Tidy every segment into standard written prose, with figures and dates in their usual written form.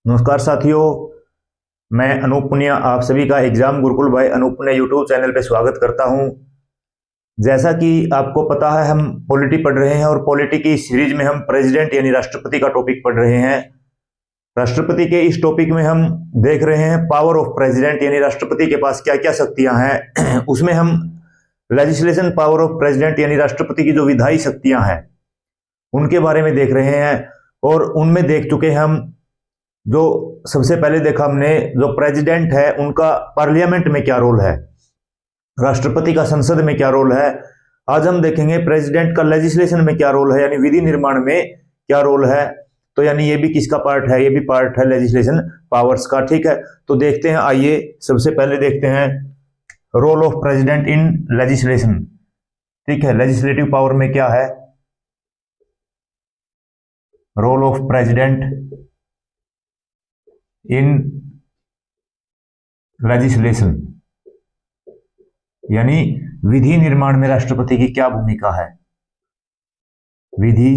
नमस्कार साथियों, मैं अनूप पुनिया आप सभी का एग्जाम गुरुकुल भाई अनूप पुनिया यूट्यूब चैनल पे स्वागत करता हूं। जैसा कि आपको पता है, हम पॉलिटी पढ़ रहे हैं और पॉलिटी की सीरीज में हम प्रेसिडेंट यानी राष्ट्रपति का टॉपिक पढ़ रहे हैं। राष्ट्रपति के इस टॉपिक में हम देख रहे हैं पावर ऑफ प्रेसिडेंट यानी राष्ट्रपति के पास क्या क्या शक्तियां हैं। उसमें हम लेजिस्लेशन पावर ऑफ प्रेसिडेंट यानी राष्ट्रपति की जो विधायी शक्तियां हैं उनके बारे में देख रहे हैं। और उनमें देख चुके हम, जो सबसे पहले देखा हमने, जो प्रेसिडेंट है उनका पार्लियामेंट में क्या रोल है, राष्ट्रपति का संसद में क्या रोल है। आज हम देखेंगे प्रेसिडेंट का लेजिस्लेशन में क्या रोल है, यानी विधि निर्माण में क्या रोल है। तो यानी ये भी किसका पार्ट है, ये भी पार्ट है लेजिस्लेशन पावर्स का। ठीक है, तो देखते हैं। आइए सबसे पहले देखते हैं role of president in legislation. ठीक है, लेजिस्लेटिव पावर में क्या है, role of president in legislation, यानी विधि निर्माण में राष्ट्रपति की क्या भूमिका है। विधि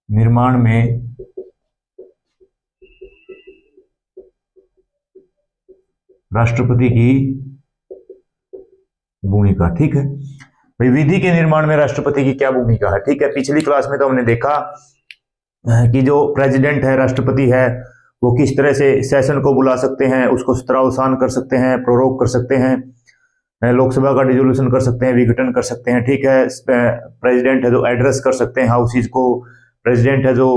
निर्माण में राष्ट्रपति की भूमिका। ठीक है भाई, विधि के निर्माण में राष्ट्रपति की क्या भूमिका है। ठीक है, पिछली क्लास में तो हमने देखा कि जो प्रेसिडेंट है, राष्ट्रपति है, वो किस तरह से सेशन को बुला सकते हैं, उसको सत्रावसान कर सकते हैं, प्रोरोग कर सकते हैं, लोकसभा का डिसोल्यूशन कर सकते हैं, विघटन कर सकते हैं। ठीक है, प्रेसिडेंट है जो एड्रेस कर सकते हैं हाउसेज को, प्रेसिडेंट है जो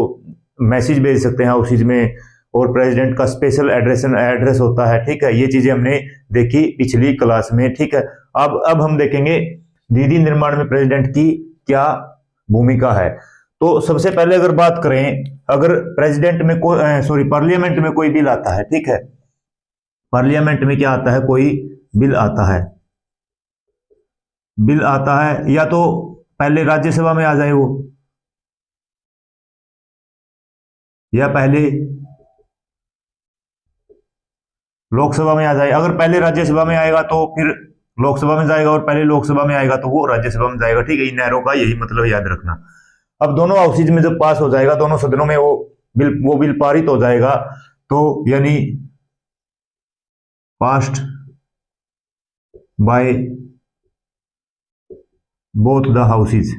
मैसेज भेज सकते हैं हाउसेज में, और प्रेसिडेंट का स्पेशल एड्रेस होता है। ठीक है, ये चीजें हमने देखी पिछली क्लास में। ठीक है, अब हम देखेंगे विधि निर्माण में प्रेसिडेंट की क्या भूमिका है। तो सबसे पहले अगर बात करें, अगर प्रेसिडेंट में पार्लियामेंट में कोई बिल आता है, ठीक है, पार्लियामेंट में क्या आता है, कोई बिल आता है, बिल आता है, या तो पहले राज्यसभा में आ जाए वो, या पहले लोकसभा में आ जाए। अगर पहले राज्यसभा में आएगा तो फिर लोकसभा में जाएगा, और पहले लोकसभा में आएगा तो वो राज्यसभा में जाएगा। ठीक है, इन नहरों का यही मतलब याद रखना। अब दोनों हाउसेज में जब पास हो जाएगा, दोनों सदनों में वो बिल पारित हो जाएगा, तो यानी passed by both the houses,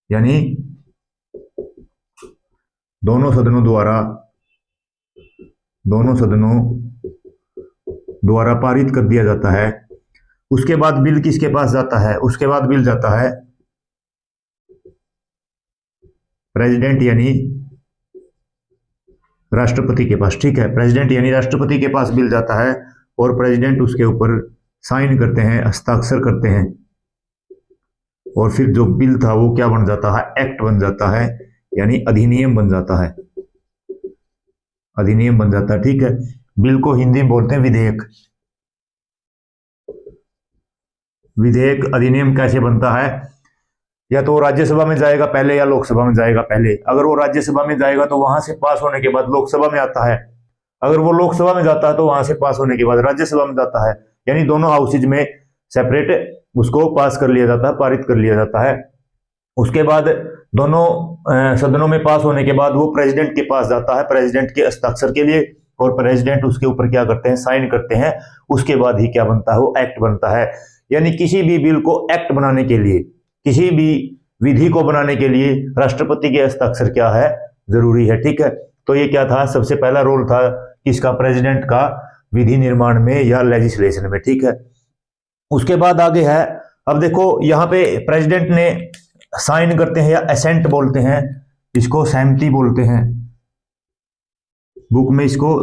यानी दोनों सदनों द्वारा पारित कर दिया जाता है। उसके बाद बिल किसके पास जाता है, उसके बाद बिल जाता है प्रेसिडेंट यानी राष्ट्रपति के पास। ठीक है, प्रेसिडेंट यानी राष्ट्रपति के पास बिल जाता है, और प्रेसिडेंट उसके ऊपर साइन करते हैं, हस्ताक्षर करते हैं, और फिर जो बिल था वो क्या बन जाता है, एक्ट बन जाता है, यानी अधिनियम बन जाता है, अधिनियम बन जाता है। ठीक है, बिल को हिंदी में बोलते हैं विधेयक। विधेयक अधिनियम कैसे बनता है, या तो राज्यसभा में जाएगा पहले, या लोकसभा में जाएगा पहले। अगर वो राज्यसभा में जाएगा तो वहां से पास होने के बाद लोकसभा में आता है। अगर वो लोकसभा में जाता है तो वहां से पास होने के बाद राज्यसभा में जाता है, यानी दोनों हाउसेज में सेपरेट उसको पास कर लिया जाता है, पारित कर लिया जाता है। उसके बाद दोनों सदनों में पास होने के बाद वो प्रेसिडेंट के पास जाता है, प्रेसिडेंट के हस्ताक्षर के लिए, और प्रेसिडेंट उसके ऊपर क्या करते हैं, साइन करते हैं। उसके बाद ही क्या बनता है, वो एक्ट बनता है। यानी किसी भी बिल को एक्ट बनाने के लिए, किसी भी विधि को बनाने के लिए राष्ट्रपति के हस्ताक्षर क्या है, जरूरी है। ठीक है, तो ये क्या था, सबसे पहला रोल था किसका, प्रेसिडेंट का, विधि निर्माण में या लेजिस्लेशन में। ठीक है, उसके बाद आगे है, अब देखो यहाँ पे प्रेसिडेंट ने साइन करते हैं, या असेंट बोलते हैं, इसको सहमति बोलते हैं, बुक में इसको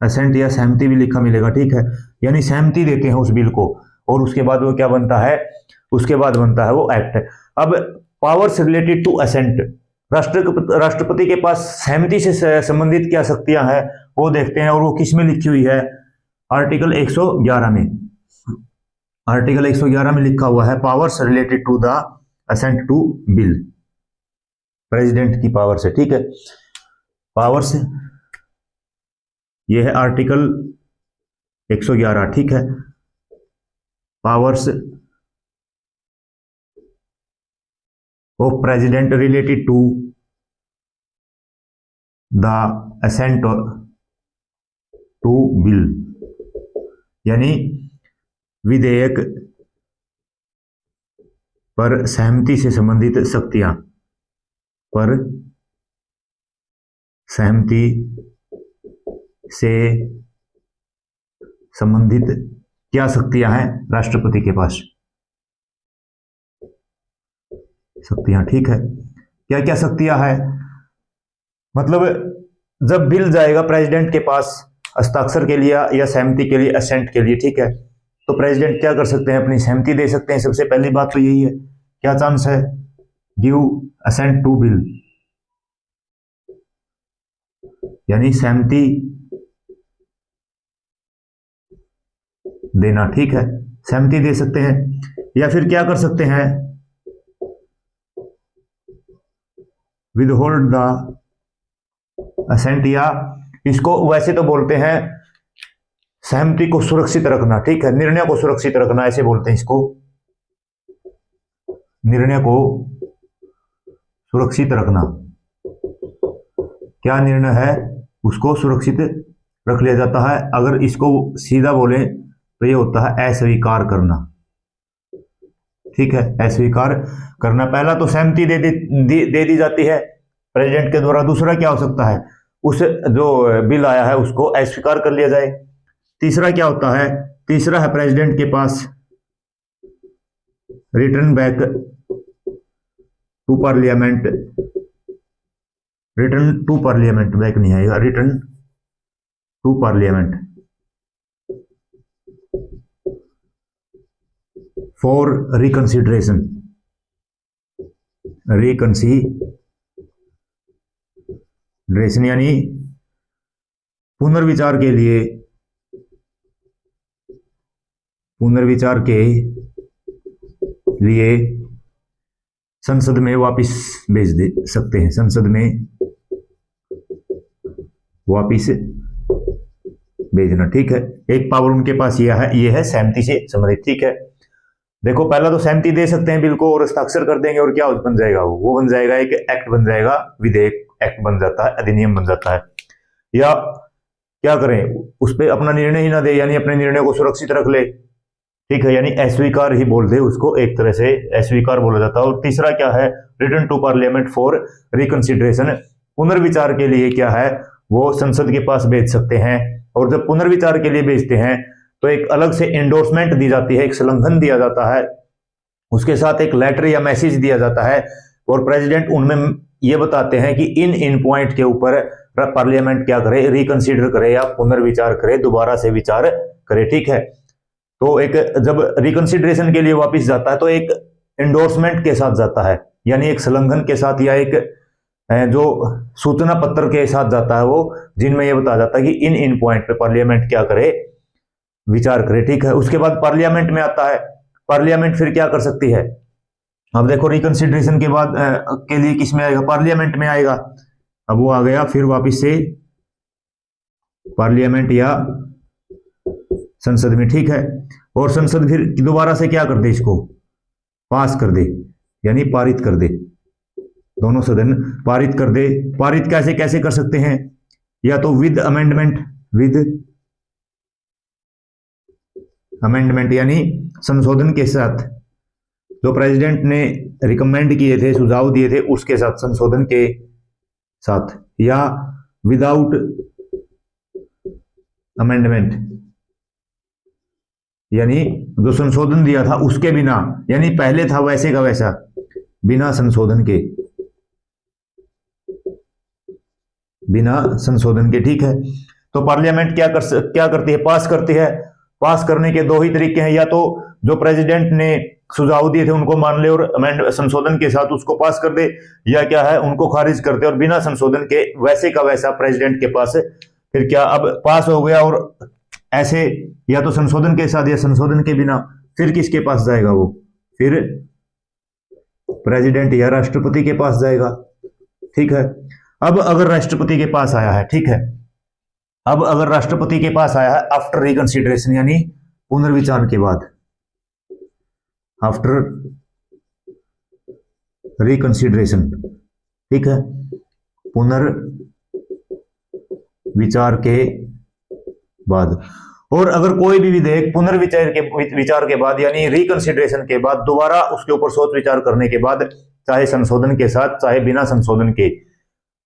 असेंट या सहमति भी लिखा मिलेगा। ठीक है, यानी सहमति देते हैं उस बिल को, और उसके बाद वो क्या बनता है, उसके बाद बनता है वो एक्ट। अब पावर्स रिलेटेड टू असेंट, राष्ट्रपति के पास सहमति से संबंधित क्या शक्तियां हैं वो देखते हैं, और वो किस में लिखी हुई है, आर्टिकल 111 में। आर्टिकल 111 में लिखा हुआ है powers related to the assent to bill, president की पावर से। ठीक है, पावर्स, ये है आर्टिकल 111। ठीक है, powers of president related to the assent to bill, यानी विधेयक पर सहमति से संबंधित शक्तियां, पर सहमति से संबंधित क्या शक्तियां हैं राष्ट्रपति के पास, शक्तियां, ठीक है। क्या क्या शक्तियां हैं, मतलब जब बिल जाएगा प्रेसिडेंट के पास हस्ताक्षर के लिए या सहमति के लिए, असेंट के लिए, ठीक है, तो प्रेसिडेंट क्या कर सकते हैं, अपनी सहमति दे सकते हैं। सबसे पहली बात तो यही है, क्या चांस है, गिव असेंट टू बिल, यानी सहमति देना, ठीक है, सहमति दे सकते हैं। या फिर क्या कर सकते हैं, विदहोल्ड द असेंट, या इसको वैसे तो बोलते हैं सहमति को सुरक्षित रखना, ठीक है, निर्णय को सुरक्षित रखना, ऐसे बोलते हैं इसको, निर्णय को सुरक्षित रखना। क्या निर्णय है उसको सुरक्षित रख लिया जाता है। अगर इसको सीधा बोले तो ये होता है अस्वीकार करना, ठीक है, अस्वीकार करना। पहला तो सहमति दे दी जाती है प्रेसिडेंट के द्वारा। दूसरा क्या हो सकता है, उस जो बिल आया है उसको अस्वीकार कर लिया जाए। तीसरा क्या होता है, तीसरा है प्रेसिडेंट के पास return back to parliament, return to parliament, back नहीं आएगा, return to parliament for reconsideration, reconsideration यानी पुनर्विचार के लिए, पुनर्विचार के लिए संसद में वापस भेज दे सकते हैं, संसद में वापस भेजना, ठीक है। एक पावर उनके पास ये है सहमति से संबंधित, ठीक है। देखो पहला तो सहमति दे सकते हैं बिल को और हस्ताक्षर कर देंगे, और क्या बन जाएगा, वो बन जाएगा, एक एक्ट बन जाएगा, विधेयक एक्ट बन जाता है, अधिनियम बन जाता है। या क्या करें, उस पर अपना निर्णय ही ना दे, यानी अपने निर्णय को सुरक्षित रख ले, ठीक है, यानी अस्वीकार ही बोल दे उसको, एक तरह से अस्वीकार बोला जाता है। और तीसरा क्या है, return to parliament for reconsideration, पुनर्विचार के लिए क्या है वो संसद के पास भेज सकते हैं। और जब पुनर्विचार के लिए भेजते हैं तो एक अलग से एंडोर्समेंट दी जाती है, एक संलग्न दिया जाता है, उसके साथ एक लेटर या मैसेज दिया जाता है, और प्रेसिडेंट उनमें ये बताते हैं कि इन पॉइंट के ऊपर पार्लियामेंट क्या करे, रिकंसिडर करे या पुनर्विचार करे, दोबारा से विचार करे, ठीक है। तो एक जब रिकंसिडरेशन के लिए वापस जाता है तो एक एंडोर्समेंट के साथ जाता है, यानी एक संलग्न के साथ, या एक जो सूचना पत्र के साथ जाता है वो, जिनमें यह बताया जाता है कि इन पॉइंट पे पार्लियामेंट क्या करे, विचार करे, ठीक है। उसके बाद पार्लियामेंट में आता है, पार्लियामेंट फिर क्या कर सकती है। अब देखो रिकंसिडरेशन के बाद के लिए किस में आएगा, पार्लियामेंट में आएगा। अब वो आ गया फिर वापस से पार्लियामेंट या संसद में, ठीक है। और संसद फिर दोबारा से क्या कर दे, इसको पास कर दे, यानी पारित कर दे, दोनों सदन पारित कर दे। पारित कैसे कैसे कर सकते हैं, या तो विद अमेंडमेंट, विद अमेंडमेंट यानी संशोधन के साथ, जो प्रेसिडेंट ने रिकमेंड किए थे, सुझाव दिए थे, उसके साथ, संशोधन के साथ, या विदाउट अमेंडमेंट यानी जो संशोधन दिया था उसके बिना, यानी पहले था वैसे का वैसा, बिना संशोधन के, बिना संशोधन के, ठीक है। तो पार्लियामेंट क्या करती है, पास करती है। पास करने के दो ही तरीके हैं, या तो जो प्रेसिडेंट ने सुझाव दिए थे उनको मान ले और संशोधन के साथ उसको पास कर दे, या क्या है उनको खारिज कर दे और बिना संशोधन के वैसे का वैसा प्रेसिडेंट के पास फिर क्या, अब पास हो गया और ऐसे, या तो संशोधन के साथ या संशोधन के बिना, फिर किसके पास जाएगा वो, फिर प्रेसिडेंट या राष्ट्रपति के पास जाएगा, ठीक है। अब अगर राष्ट्रपति के पास आया है, ठीक है, अब अगर राष्ट्रपति के पास आया है आफ्टर रिकंसिडरेशन यानी पुनर्विचार के बाद, आफ्टर रिकंसिडरेशन, ठीक है, पुनर्विचार विचार के बाद। और अगर कोई भी विधेयक विचार के बाद यानी रिकंसिडरेशन के बाद दोबारा उसके ऊपर सोच विचार करने के बाद, चाहे संशोधन के साथ चाहे बिना संशोधन के,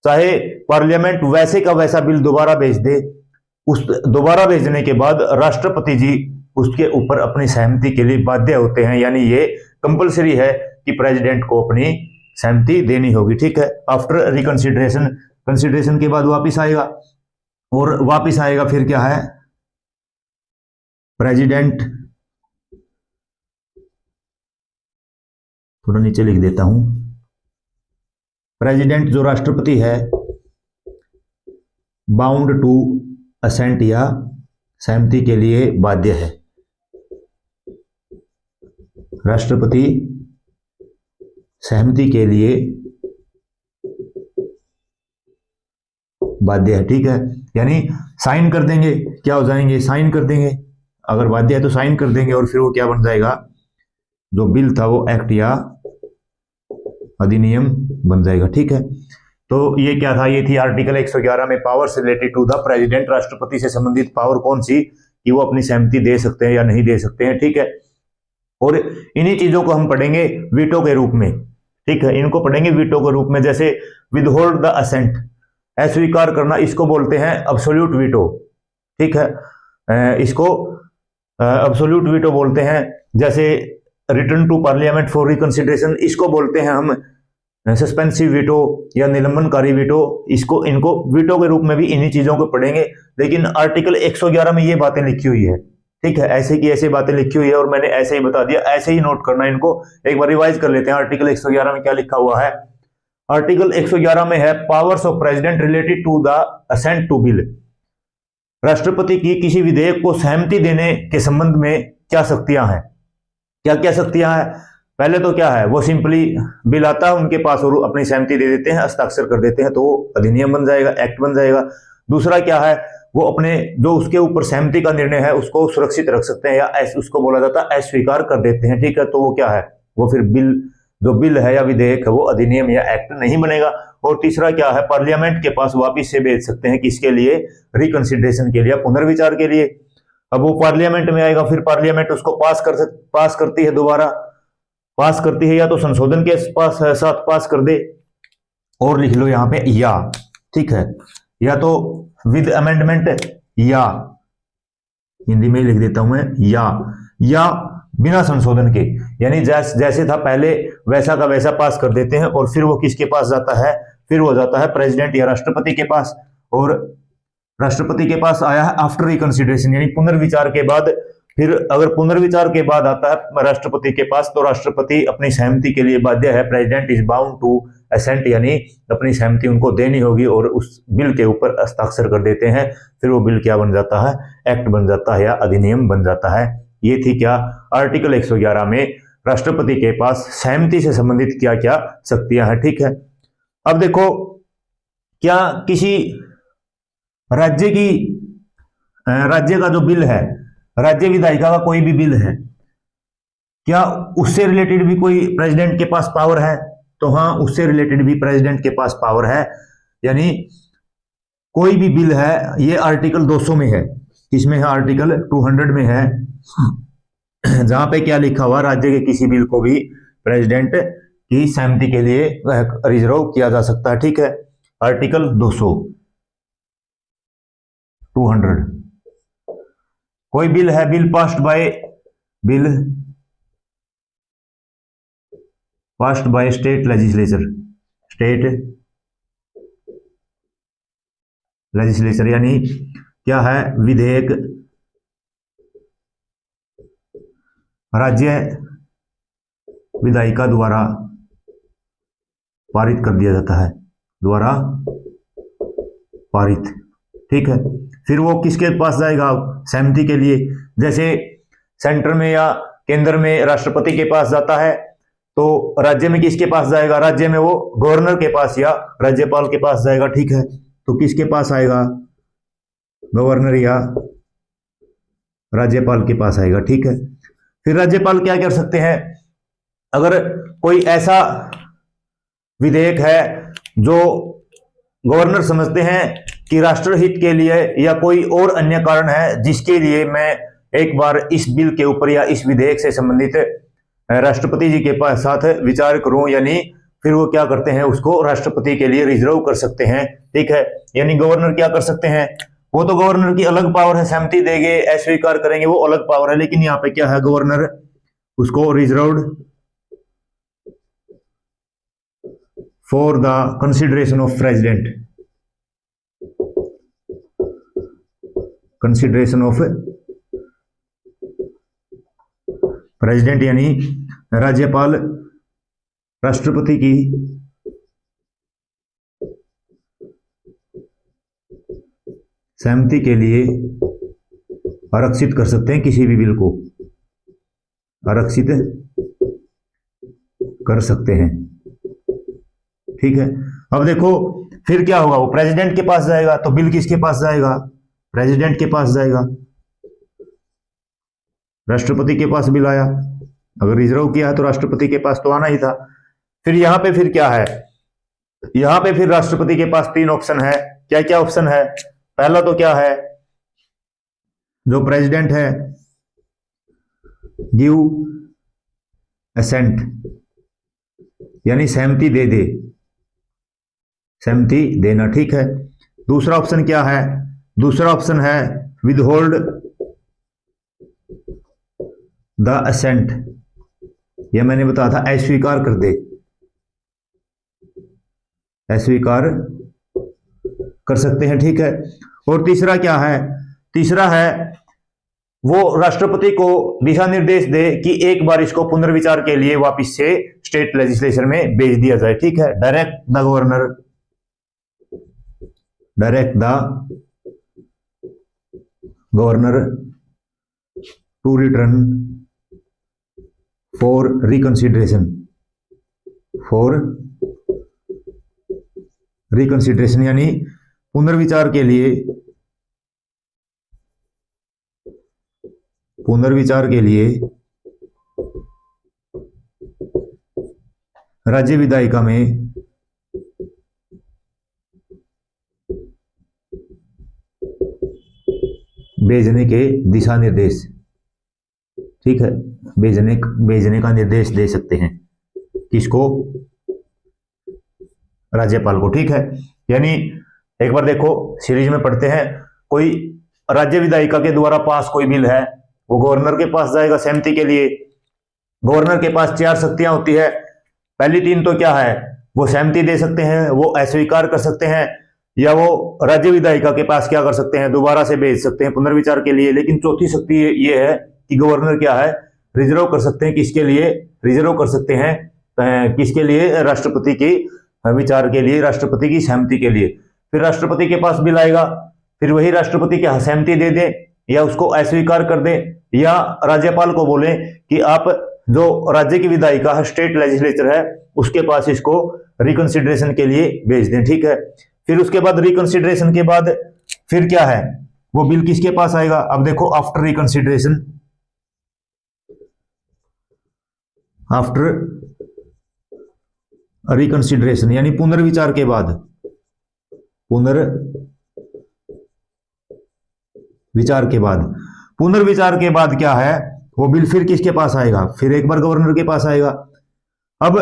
चाहे पार्लियामेंट वैसे का वैसा बिल दोबारा भेज दे, उस दोबारा भेजने के बाद राष्ट्रपति जी उसके ऊपर अपनी सहमति के लिए बाध्य होते हैं। यानी ये कंपलसरी है कि प्रेसिडेंट को अपनी सहमति देनी होगी। ठीक है, आफ्टर रिकंसिडरेशन, कंसिडरेशन के बाद वापिस आएगा, और वापिस आएगा फिर क्या है, प्रेसिडेंट, थोड़ा नीचे लिख देता हूं, प्रेसिडेंट जो राष्ट्रपति है बाउंड टू असेंट या सहमति के लिए बाध्य है। राष्ट्रपति सहमति के लिए बाध्य है। ठीक है, यानी साइन कर देंगे, क्या हो जाएंगे, साइन कर देंगे, अगर बाध्य है तो साइन कर देंगे, और फिर वो क्या बन जाएगा, जो बिल था वो एक्ट या अधिनियम बन जाएगा। ठीक है, तो ये क्या था, ये थी आर्टिकल 111 में powers related to the president, राष्ट्रपति से संबंधित पावर कौन सी, कि वो अपनी सहमति दे सकते हैं या नहीं दे सकते हैं। ठीक है, और इन्हीं चीजों को हम पढ़ेंगे वीटो के रूप में। ठीक है, इनको पढ़ेंगे वीटो के रूप में, जैसे विदहोल्ड द असेंट, अस्वीकार करना, इसको बोलते हैं अब्सोल्यूट वीटो। ठीक है, इसको अब्सोल्यूट वीटो बोलते हैं। जैसे return to parliament for reconsideration, इसको बोलते हैं हम सस्पेंसिव वीटो या निलंबनकारी वीटो। इसको, इनको वीटो के रूप में भी इन्हीं चीजों को पढ़ेंगे। लेकिन आर्टिकल 111 में ये बातें लिखी हुई है। ठीक है, ऐसे की ऐसे बातें लिखी हुई है, और मैंने ऐसे ही बता दिया, ऐसे ही नोट करना इनको। एक बार रिवाइज कर लेते हैं, आर्टिकल 111 में क्या लिखा हुआ है। आर्टिकल 111 में है powers of president related to the assent to bill, राष्ट्रपति की किसी विधेयक को सहमति देने के संबंध में क्या शक्तियां हैं, क्या क्या शक्तियां हैं। पहले तो क्या है, वो सिंपली बिल आता है उनके पास और अपनी सहमति दे देते हैं, हस्ताक्षर कर देते हैं, तो वो अधिनियम बन जाएगा, एक्ट बन जाएगा। दूसरा क्या है, वो अपने जो उसके ऊपर सहमति का निर्णय है उसको सुरक्षित रख सकते हैं, या उसको बोला जाता है अस्वीकार कर देते हैं। ठीक है, तो वो क्या है, वो फिर बिल, जो बिल है या विधेयक है वो अधिनियम या एक्ट नहीं बनेगा। और तीसरा क्या है, पार्लियामेंट के पास वापिस से भेज सकते हैं, किसके लिए, रिकंसिडरेशन के लिए, पुनर्विचार के लिए। अब वो पार्लियामेंट में आएगा, फिर पार्लियामेंट उसको पास करती है, दोबारा पास करती है, या तो संशोधन के साथ पास कर दे, और लिख लो यहां पे या। ठीक है, या तो विद अमेंडमेंट, या हिंदी में लिख देता हूं मैं, या बिना संशोधन के, यानी जैसे था पहले वैसा का वैसा पास कर देते हैं, और फिर वो किसके पास जाता है, फिर वो जाता है प्रेसिडेंट या राष्ट्रपति के पास। और राष्ट्रपति के पास आया है आफ्टर रिकंसिडरेशन, यानी पुनर्विचार के बाद। फिर अगर पुनर्विचार के बाद आता है राष्ट्रपति के पास, तो राष्ट्रपति अपनी सहमति के लिए बाध्य है, president is bound to assent, यानी अपनी सहमति उनको देनी होगी, और उस बिल के ऊपर हस्ताक्षर कर देते हैं। फिर वो बिल क्या बन जाता है, एक्ट बन जाता है या अधिनियम बन जाता है। ये थी क्या, आर्टिकल 111 में राष्ट्रपति के पास सहमति से संबंधित क्या क्या शक्तियां हैं। ठीक है, अब देखो, क्या किसी राज्य का जो बिल है, राज्य विधायिका का कोई भी बिल है, क्या उससे रिलेटेड भी कोई प्रेसिडेंट के पास पावर है, तो हाँ, उससे रिलेटेड भी प्रेसिडेंट के पास पावर है। यानी कोई भी बिल है, ये आर्टिकल 200 में है, किसमें है, आर्टिकल 200 में है, जहां पे क्या लिखा हुआ, राज्य के किसी बिल को भी प्रेसिडेंट की सहमति के लिए रिजर्व किया जा सकता है। ठीक है, आर्टिकल 200 200, कोई बिल है, bill passed by state legislature, यानी क्या है, विधेयक राज्य विधायिका द्वारा पारित कर दिया जाता है, द्वारा पारित। ठीक है, फिर वो किसके पास जाएगा, सहमति के लिए। जैसे सेंटर में या केंद्र में राष्ट्रपति के पास जाता है, तो राज्य में किसके पास जाएगा, राज्य में वो गवर्नर के पास या राज्यपाल के पास जाएगा। ठीक है, तो किसके पास आएगा, गवर्नर या राज्यपाल के पास आएगा। ठीक है, फिर राज्यपाल क्या कर सकते हैं, अगर कोई ऐसा विधेयक है जो गवर्नर समझते हैं कि राष्ट्रहित के लिए या कोई और अन्य कारण है जिसके लिए मैं एक बार इस बिल के ऊपर या इस विधेयक से संबंधित राष्ट्रपति जी के पास साथ विचार करूं, यानी फिर वो क्या करते हैं, उसको राष्ट्रपति के लिए रिजर्व कर सकते हैं। ठीक है, यानी गवर्नर क्या कर सकते हैं, वो तो गवर्नर की अलग पावर है, सहमति देंगे अस्वीकार करेंगे वो अलग पावर है, लेकिन यहाँ पे क्या है, गवर्नर उसको reserved for the consideration of president, consideration of president यानी राज्यपाल राष्ट्रपति की सहमति के लिए आरक्षित कर सकते हैं, किसी भी बिल को आरक्षित कर सकते हैं। ठीक है, अब देखो फिर क्या होगा, वो प्रेसिडेंट के पास जाएगा, तो बिल किसके पास जाएगा, प्रेसिडेंट के पास जाएगा। राष्ट्रपति के पास बिल आया, अगर रिजर्व किया है तो राष्ट्रपति के पास तो आना ही था। फिर यहां पे फिर क्या है, यहां पे फिर राष्ट्रपति के पास 3 ऑप्शन है। क्या क्या ऑप्शन है, पहला तो क्या है, जो प्रेसिडेंट है गिव असेंट यानी सहमति दे दे, सहमति देना। ठीक है, दूसरा ऑप्शन क्या है, दूसरा ऑप्शन है विदहोल्ड द असेंट, यह मैंने बताया था अस्वीकार कर दे, अस्वीकार कर सकते हैं। ठीक है, और तीसरा क्या है, तीसरा है वो राष्ट्रपति को दिशा निर्देश दे कि एक बार इसको पुनर्विचार के लिए वापस से स्टेट लेजिस्लेचर में भेज दिया जाए। ठीक है, direct the governor, direct the governor to return for reconsideration, for reconsideration यानी पुनर्विचार के लिए, पुनर्विचार के लिए राज्य विधायिका में भेजने के दिशा निर्देश। ठीक है, भेजने का निर्देश दे सकते हैं, किसको, राज्यपाल को। ठीक है, यानी एक बार देखो सीरीज में पढ़ते हैं, कोई राज्य विधायिका के द्वारा पास कोई बिल है, वो गवर्नर के पास जाएगा सहमति के लिए। गवर्नर के पास 4 शक्तियां होती है, पहली 3 तो क्या है, वो सहमति दे सकते हैं, वो अस्वीकार कर सकते हैं, या वो राज्य विधायिका के पास क्या कर सकते हैं, दोबारा से भेज सकते हैं पुनर्विचार के लिए। लेकिन चौथी शक्ति ये है कि गवर्नर क्या है, रिजर्व कर सकते हैं, किसके लिए रिजर्व कर सकते हैं, किसके लिए, राष्ट्रपति के विचार के लिए, राष्ट्रपति की सहमति के लिए। फिर राष्ट्रपति के पास बिल आएगा, फिर वही राष्ट्रपति की सहमति दे दे या उसको अस्वीकार कर दे, या राज्यपाल को बोले कि आप जो राज्य की विधायिका है, स्टेट लेजिस्लेचर है, उसके पास इसको रिकंसिडरेशन के लिए भेज दें। ठीक है, फिर उसके बाद रिकंसिडरेशन के बाद फिर क्या है, वो बिल किसके पास आएगा। अब देखो आफ्टर रिकंसिडरेशन, आफ्टर रिकंसिडरेशन यानी पुनर्विचार के बाद, पुनर्विचार के बाद, पुनर्विचार के बाद क्या है, वो बिल फिर किसके पास आएगा, फिर एक बार गवर्नर के पास आएगा। अब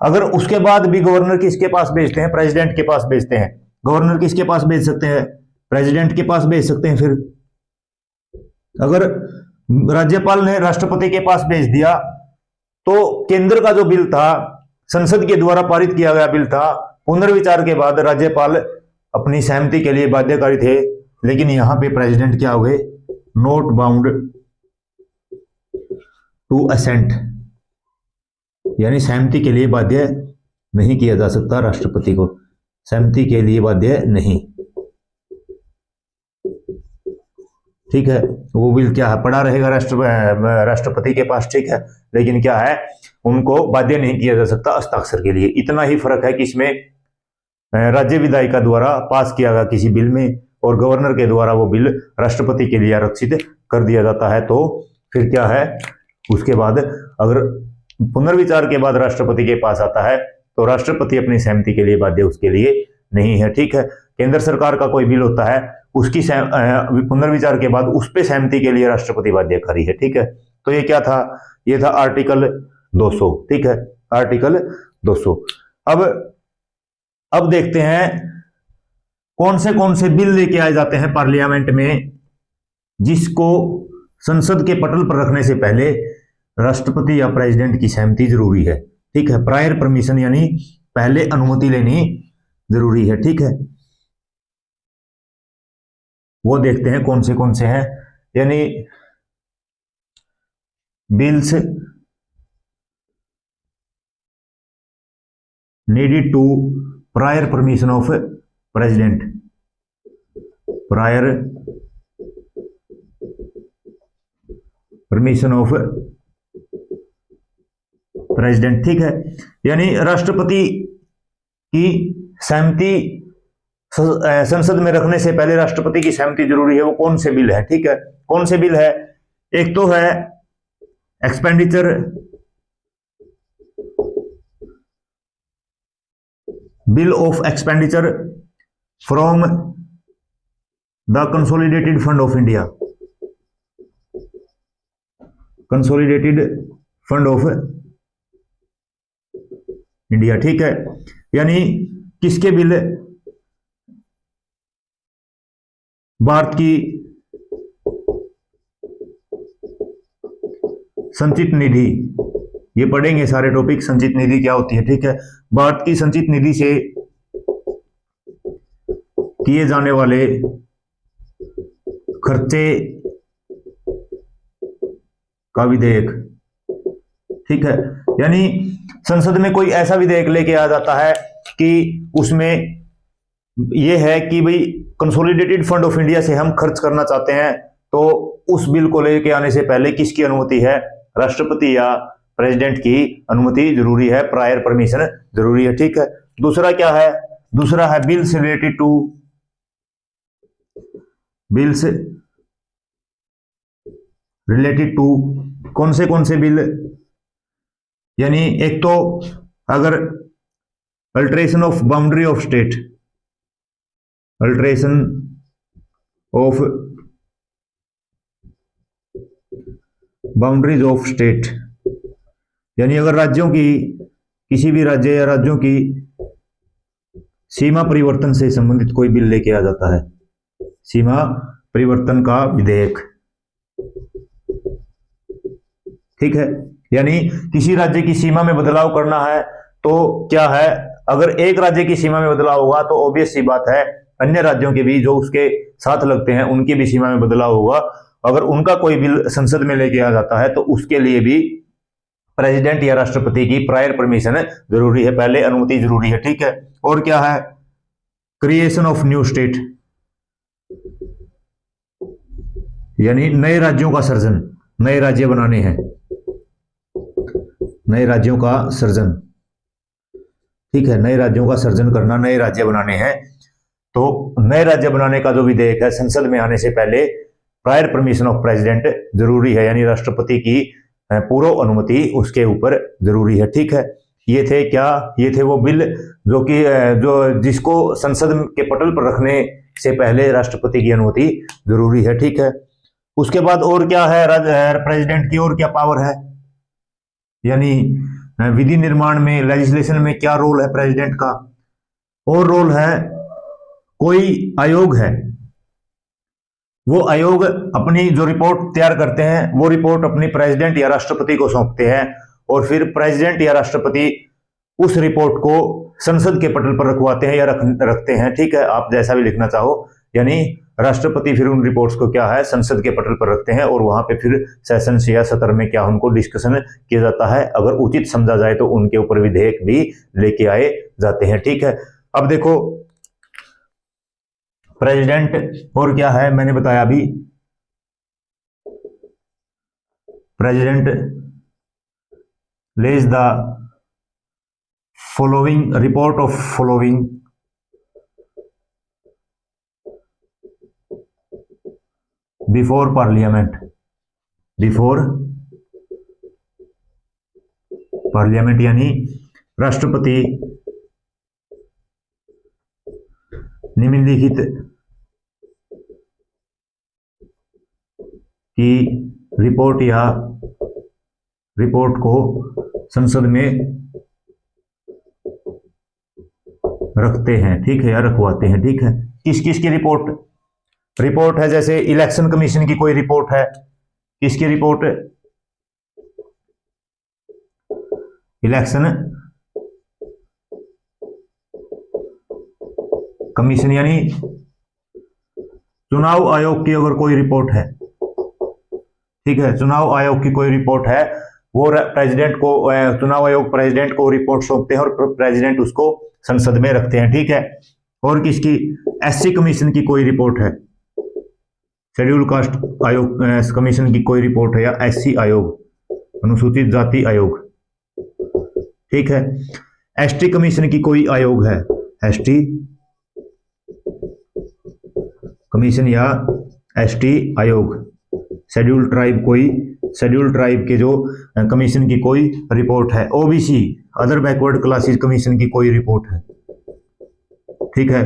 अगर उसके बाद भी गवर्नर किसके पास भेजते हैं, प्रेसिडेंट के पास भेजते हैं। गवर्नर किसके पास भेज सकते हैं, प्रेसिडेंट के पास भेज सकते हैं। फिर अगर राज्यपाल ने राष्ट्रपति के पास भेज दिया तो केंद्र का जो बिल था, संसद के द्वारा पारित किया गया बिल था, पुनर्विचार के बाद राज्यपाल अपनी सहमति के लिए बाध्यकारी थे। लेकिन यहां पे प्रेसिडेंट क्या हो गए, नॉट बाउंड टू असेंट यानी सहमति के लिए बाध्य नहीं किया जा सकता, राष्ट्रपति को सहमति के लिए बाध्य नहीं। ठीक है, वो बिल क्या है, पड़ा रहेगा राष्ट्रपति के पास। ठीक है, लेकिन क्या है, उनको बाध्य नहीं किया जा सकता हस्ताक्षर के लिए। इतना ही फर्क है कि इसमें राज्य विधायिका द्वारा पास किया गया किसी बिल में और गवर्नर के द्वारा वो बिल राष्ट्रपति के लिए आरक्षित कर दिया जाता है। तो फिर क्या है, उसके बाद अगर पुनर्विचार के बाद राष्ट्रपति के पास आता है तो राष्ट्रपति अपनी सहमति के लिए बाध्य उसके लिए नहीं है। ठीक है, केंद्र सरकार का कोई बिल होता है उसकी पुनर्विचार के बाद उस पर सहमति के लिए राष्ट्रपति बाध्यकारी है। ठीक है, तो ये क्या था, ये था आर्टिकल 200। ठीक है, आर्टिकल 200। अब देखते हैं कौन से बिल लेके आए जाते हैं पार्लियामेंट में जिसको संसद के पटल पर रखने से पहले राष्ट्रपति या प्रेसिडेंट की सहमति जरूरी है। ठीक है, प्रायर परमिशन यानी पहले अनुमति लेनी जरूरी है। ठीक है, वो देखते हैं कौन से हैं, यानी bills needed to prior permission of president, prior permission of president. ठीक है, यानी राष्ट्रपति की सहमति संसद में रखने से पहले राष्ट्रपति की सहमति जरूरी है। वो कौन से बिल है? ठीक है, कौन से बिल है? एक तो है expenditure bill of expenditure from the consolidated fund of India, consolidated fund of India. ठीक है, यानी किसके बिल? भारत की संचित निधि, ये पढ़ेंगे सारे टॉपिक, संचित निधि क्या होती है। ठीक है, भारत की संचित निधि से किए जाने वाले खर्चे का विधेयक। ठीक है, यानी संसद में कोई ऐसा विधेयक लेके आ जाता है कि उसमें यह है कि भाई कंसोलिडेटेड फंड ऑफ इंडिया से हम खर्च करना चाहते हैं, तो उस बिल को लेके आने से पहले किसकी अनुमति है? राष्ट्रपति या प्रेसिडेंट की अनुमति जरूरी है, प्रायर परमिशन जरूरी है। ठीक है, दूसरा क्या है? दूसरा है bills related to, bills related to कौन से बिल? यानी एक तो अगर alteration of boundary of state, alteration of boundaries of state, यानी अगर राज्यों की, किसी भी राज्य या राज्यों की सीमा परिवर्तन से संबंधित कोई बिल लेके आ जाता है, सीमा परिवर्तन का विधेयक। ठीक है, यानी किसी राज्य की सीमा में बदलाव करना है तो क्या है, अगर एक राज्य की सीमा में बदलाव होगा तो ऑब्वियस सी बात है अन्य राज्यों के भी जो उसके साथ लगते हैं उनकी भी सीमा में बदलाव होगा। अगर उनका कोई बिल संसद में लेके आ जाता है तो उसके लिए भी प्रेसिडेंट या राष्ट्रपति की प्रायर परमिशन जरूरी है, पहले अनुमति जरूरी है। ठीक है, और क्या है? क्रिएशन ऑफ न्यू स्टेट, यानी नए राज्यों का सृजन, नए राज्य बनाने हैं, नए राज्यों का सृजन। ठीक है, नए राज्यों का सृजन करना, नए राज्य बनाने हैं। तो नए राज्य बनाने का जो विधेयक है संसद में आने से पहले प्रायर परमिशन ऑफ प्रेसिडेंट जरूरी है, यानी राष्ट्रपति की पूर्व अनुमति उसके ऊपर जरूरी है। ठीक है, ये थे क्या? ये थे वो बिल जो कि जिसको संसद के पटल पर रखने से पहले राष्ट्रपति की अनुमति जरूरी है। ठीक है, उसके बाद और क्या है? प्रेसिडेंट की और क्या पावर है, यानी विधि निर्माण में, लेजिस्लेशन में क्या रोल है प्रेसिडेंट का? और रोल है, कोई आयोग है, वो आयोग अपनी जो रिपोर्ट तैयार करते हैं वो रिपोर्ट अपनी प्रेसिडेंट या राष्ट्रपति को सौंपते हैं और फिर प्रेसिडेंट या राष्ट्रपति उस रिपोर्ट को संसद के पटल पर रखवाते हैं या रखते हैं। ठीक है, आप जैसा भी लिखना चाहो, यानी राष्ट्रपति फिर उन रिपोर्ट्स को क्या है, संसद के पटल पर रखते हैं और वहां पे फिर सेशन या सत्र में क्या उनको डिस्कशन किया जाता है, अगर उचित समझा जाए तो उनके ऊपर विधेयक भी लेके आए जाते हैं। ठीक है, अब देखो प्रेसिडेंट और क्या है, मैंने बताया अभी, president Lay's the following report of following before parliament, before parliament, यानी राष्ट्रपति निम्नलिखित की रिपोर्ट या रिपोर्ट को संसद में रखते हैं, ठीक है, या रखवाते हैं, ठीक है। किस किस की रिपोर्ट है, जैसे इलेक्शन कमीशन की कोई रिपोर्ट है, किसकी रिपोर्ट, इलेक्शन कमीशन यानी चुनाव आयोग की अगर कोई रिपोर्ट है, ठीक है, चुनाव आयोग की कोई रिपोर्ट है, वो प्रेसिडेंट को, चुनाव आयोग प्रेसिडेंट को रिपोर्ट सौंपते हैं और प्रेसिडेंट उसको संसद में रखते हैं, ठीक है। और किसकी, एससी कमीशन की कोई रिपोर्ट है, शेड्यूल कास्ट आयोग कमीशन की कोई रिपोर्ट है, या एससी आयोग, अनुसूचित जाति आयोग, ठीक है। एसटी कमीशन की कोई आयोग है, एसटी कमीशन या एसटी आयोग, शेड्यूल ट्राइब के जो कमीशन की कोई रिपोर्ट है, OBC other backward classes commission की कोई रिपोर्ट है, ठीक है।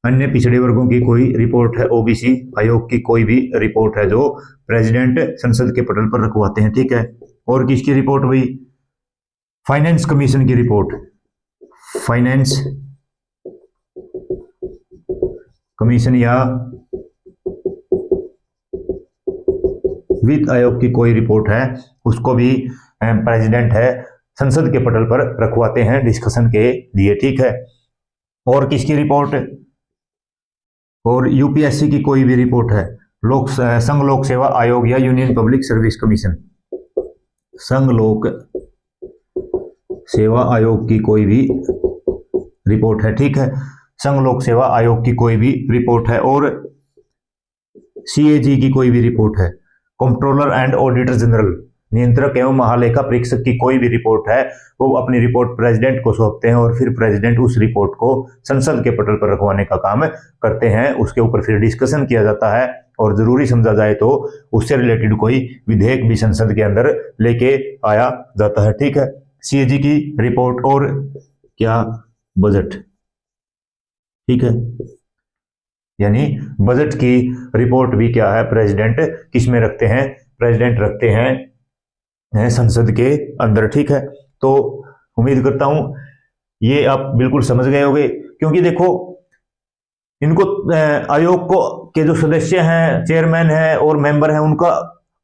अन्य पिछड़े वर्गों की कोई रिपोर्ट है, ओबीसी आयोग की कोई भी रिपोर्ट है जो प्रेसिडेंट संसद के पटल पर रखवाते हैं, ठीक है। और किसकी रिपोर्ट हुई, फाइनेंस कमीशन की रिपोर्ट, फाइनेंस कमीशन या वित्त आयोग की कोई रिपोर्ट है, उसको भी प्रेसिडेंट है संसद के पटल पर रखवाते हैं डिस्कशन के लिए, ठीक है। और किसकी रिपोर्ट, और यूपीएससी की कोई भी रिपोर्ट है, संघ लोक सेवा आयोग या यूनियन पब्लिक सर्विस कमीशन, संघ लोक सेवा आयोग की कोई भी रिपोर्ट है, ठीक है, संघ लोक सेवा आयोग की कोई भी रिपोर्ट है। और सीएजी की कोई भी रिपोर्ट है, कंट्रोलर एंड ऑडिटर जनरल, नियंत्रक एवं महालेखा परीक्षक की कोई भी रिपोर्ट है, वो अपनी रिपोर्ट प्रेसिडेंट को सौंपते हैं और फिर प्रेसिडेंट उस रिपोर्ट को संसद के पटल पर रखवाने का काम करते हैं। उसके ऊपर फिर डिस्कशन किया जाता है और जरूरी समझा जाए तो उससे रिलेटेड कोई विधेयक भी संसद के अंदर लेके आया जाता है, ठीक है। सीएजी की रिपोर्ट और क्या, बजट, ठीक है, यानी बजट की रिपोर्ट भी क्या है, प्रेसिडेंट किस में रखते हैं, प्रेसिडेंट रखते हैं संसद के अंदर, ठीक है। तो उम्मीद करता हूं ये आप बिल्कुल समझ गए होंगे, क्योंकि देखो इनको आयोग को के जो सदस्य हैं, चेयरमैन है और मेंबर हैं, उनका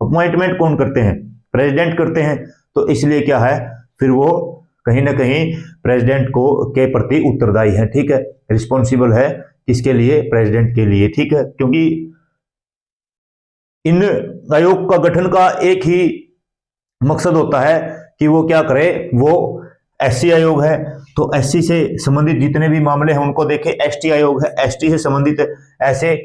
अपॉइंटमेंट कौन करते हैं, प्रेसिडेंट करते हैं। तो इसलिए क्या है, फिर वो कहीं ना कहीं प्रेसिडेंट को के प्रति उत्तरदायी है, ठीक है, रिस्पॉन्सिबल है, किसके लिए, प्रेसिडेंट के लिए, ठीक है। क्योंकि इन आयोग का गठन का एक ही मकसद होता है कि वो क्या करे, वो एससी आयोग है तो एससी से संबंधित जितने भी मामले हैं उनको देखे, एसटी आयोग है एसटी से संबंधित ऐसे,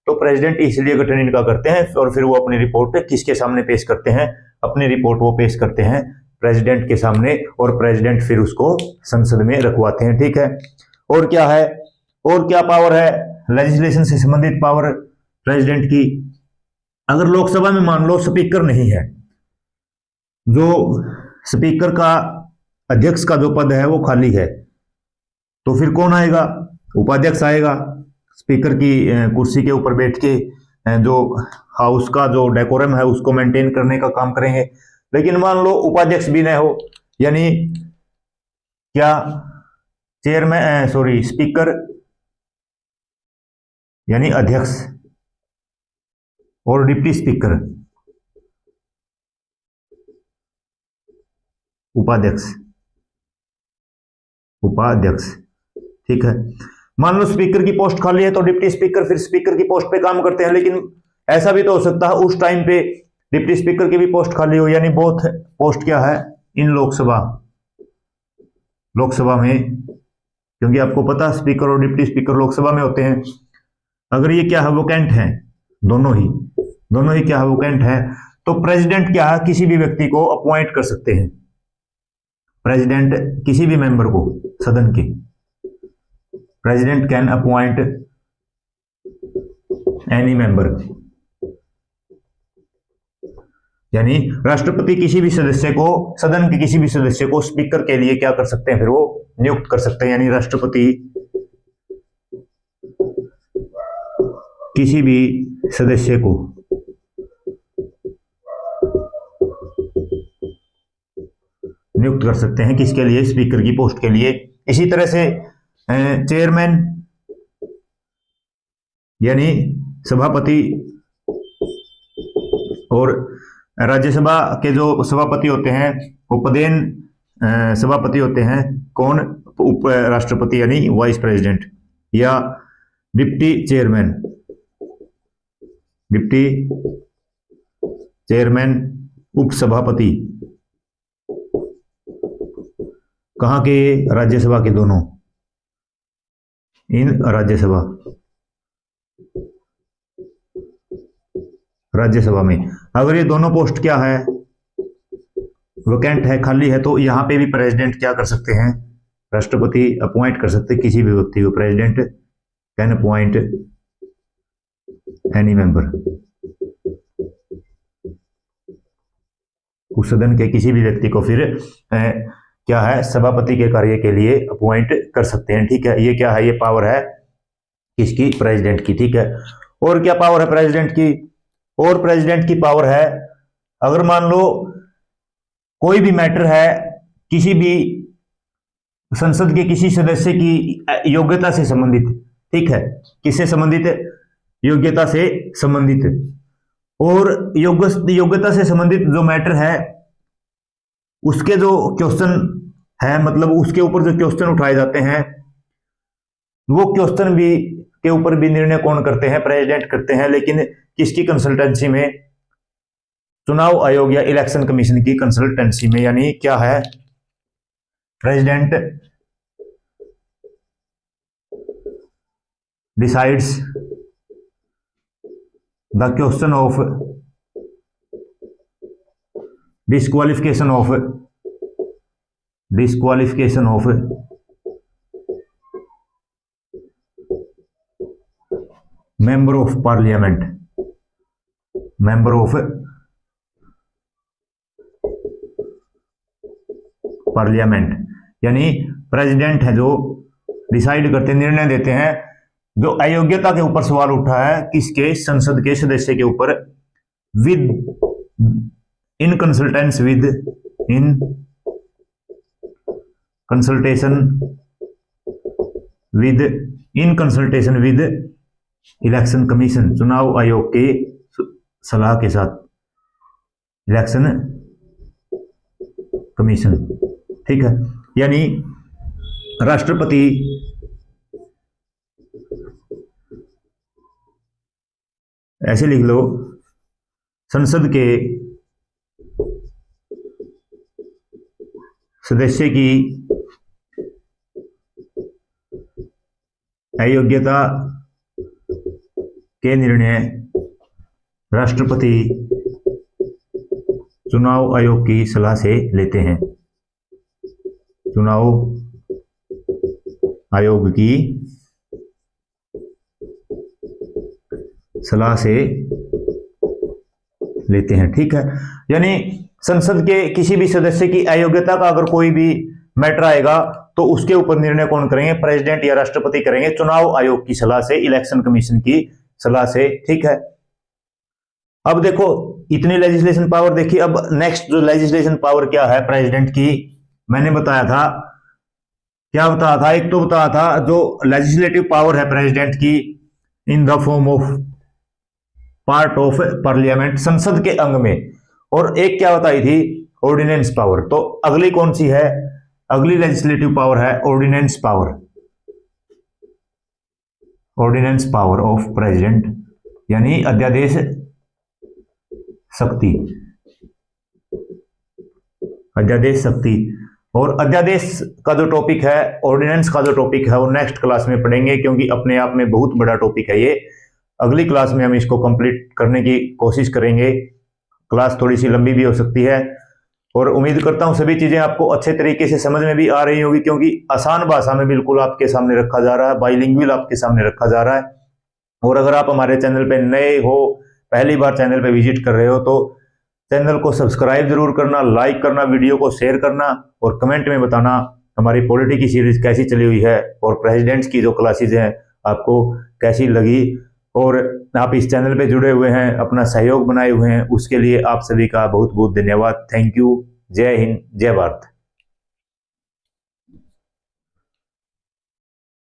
तो प्रेसिडेंट इसलिए गठन इनका करते हैं और फिर वो अपनी रिपोर्ट किसके सामने पेश करते हैं, अपनी रिपोर्ट वो पेश करते हैं प्रेसिडेंट के सामने और प्रेसिडेंट फिर उसको संसद में रखवाते हैं, ठीक है। और क्या है, और क्या पावर है, लेजिस्लेशन से संबंधित पावर प्रेसिडेंट की, अगर लोकसभा में मान लो स्पीकर नहीं है, जो स्पीकर का अध्यक्ष का जो पद है वो खाली है, तो फिर कौन आएगा, उपाध्यक्ष आएगा, स्पीकर की कुर्सी के ऊपर बैठ के जो हाउस का जो डेकोरम है उसको मेंटेन करने का काम करेंगे। लेकिन मान लो उपाध्यक्ष भी न हो, यानी क्या, चेयरमैन स्पीकर यानी अध्यक्ष और डिप्टी स्पीकर उपाध्यक्ष, ठीक है। मान लो स्पीकर की पोस्ट खाली है तो डिप्टी स्पीकर फिर स्पीकर की पोस्ट पे काम करते हैं, लेकिन ऐसा भी तो हो सकता है उस टाइम पे डिप्टी स्पीकर की भी पोस्ट खाली हो, यानी बोथ पोस्ट क्या है इन लोकसभा में, क्योंकि आपको पता है स्पीकर और डिप्टी स्पीकर लोकसभा में होते हैं। अगर ये क्या है, वोकेंट है, दोनों ही क्या है, वोकेंट है, तो प्रेसिडेंट क्या है, किसी भी व्यक्ति को अपॉइंट कर सकते हैं, प्रेसिडेंट किसी भी मेंबर को सदन के, president can appoint any member, यानी राष्ट्रपति किसी भी सदस्य को, सदन के किसी भी सदस्य को स्पीकर के लिए क्या कर सकते हैं, फिर वो नियुक्त कर सकते हैं, यानी राष्ट्रपति किसी भी सदस्य को नियुक्त कर सकते हैं, किसके लिए? स्पीकर की पोस्ट के लिए। इसी तरह से चेयरमैन यानी सभापति और राज्यसभा के जो सभापति होते हैं वो पदेन सभापति होते हैं। कौन? उप राष्ट्रपति यानी वाइस प्रेसिडेंट या डिप्टी चेयरमैन, डिप्टी चेयरमैन, उपसभापति। कहाँ के? राज्यसभा के दोनों, इन राज्यसभा में। अगर ये दोनों पोस्ट क्या है, वैकेंट है, खाली है, तो यहाँ पे भी प्रेसिडेंट क्या कर सकते हैं? राष्ट्रपति अपॉइंट कर सकते हैं किसी भी व्यक्ति को। President can appoint any member, उस सदन के किसी भी व्यक्ति को फिर क्या है? सभापति के कार्य के लिए अपॉइंट कर सकते हैं। ठीक है, ये क्या है? ये पावर है किसकी? प्रेसिडेंट की। ठीक है, और क्या पावर है प्रेसिडेंट की? और प्रेसिडेंट की पावर है, अगर मान लो कोई भी मैटर है, किसी भी संसद के किसी सदस्य की योग्यता से संबंधित, ठीक है, किससे संबंधित? योग्यता से संबंधित। और योग्यता से संबंधित जो मैटर है, उसके जो क्वेश्चन है, मतलब उसके ऊपर जो क्वेश्चन उठाए जाते हैं, वो क्वेश्चन भी के ऊपर भी निर्णय कौन करते हैं? प्रेसिडेंट करते हैं। लेकिन किसकी कंसल्टेंसी में? चुनाव आयोग या इलेक्शन कमीशन की कंसल्टेंसी में। यानी क्या है? President decides the question of disqualification of member of parliament, member of parliament. यानी प्रेसिडेंट है जो डिसाइड करते, निर्णय देते हैं, जो अयोग्यता के ऊपर सवाल उठा है, किसके? संसद के सदस्य के ऊपर, with in कंसल्टेंस with in consultation with election commission, चुनाव आयोग के सलाह के साथ, इलेक्शन कमीशन। ठीक है, यानी राष्ट्रपति ऐसे लिख लो, संसद के सदस्य की अयोग्यता के निर्णय राष्ट्रपति चुनाव आयोग की सलाह से लेते हैं। चुनाव आयोग की सलाह से लेते हैं। ठीक है, यानी संसद के किसी भी सदस्य की अयोग्यता का अगर कोई भी मैटर आएगा तो उसके ऊपर निर्णय कौन करेंगे? प्रेसिडेंट या राष्ट्रपति करेंगे, चुनाव आयोग की सलाह से, इलेक्शन कमीशन की सलाह से। ठीक है, अब देखो इतनी लेजिस्लेशन पावर देखी। अब नेक्स्ट जो लेजिस्लेशन पावर क्या है प्रेसिडेंट की, मैंने बताया था, क्या बताया था? एक तो बताया था जो लेजिस्लेटिव पावर है प्रेसिडेंट की in the form of part of parliament, संसद के अंग में, और एक क्या बताई थी? Ordinance power. तो अगली कौन सी है? अगली लेजिस्लेटिव पावर है ordinance power, ordinance power of president, यानी अध्यादेश शक्ति, अध्यादेश शक्ति। और अध्यादेश का जो टॉपिक है, ऑर्डिनेंस का जो टॉपिक है, वो नेक्स्ट क्लास में पढ़ेंगे, क्योंकि अपने आप में बहुत बड़ा टॉपिक है ये। अगली क्लास में हम इसको कंप्लीट करने की कोशिश करेंगे। क्लास थोड़ी सी लंबी भी हो सकती है, और उम्मीद करता हूं सभी चीजें आपको अच्छे तरीके से समझ में भी आ रही होगी, क्योंकि आसान भाषा में बिल्कुल आपके सामने रखा जा रहा है, बाइलिंगुअल आपके सामने रखा जा रहा है। और अगर आप हमारे चैनल पे नए हो, पहली बार चैनल पे विजिट कर रहे हो, तो चैनल को सब्सक्राइब जरूर करना, लाइक करना, वीडियो को शेयर करना, और कमेंट में बताना हमारी पॉलिटी की सीरीज कैसी चली हुई है और प्रेसिडेंट्स की जो क्लासेज हैं आपको कैसी लगी। और आप इस चैनल पे जुड़े हुए हैं, अपना सहयोग बनाए हुए हैं, उसके लिए आप सभी का बहुत बहुत धन्यवाद। Thank you. जय हिंद, जय भारत।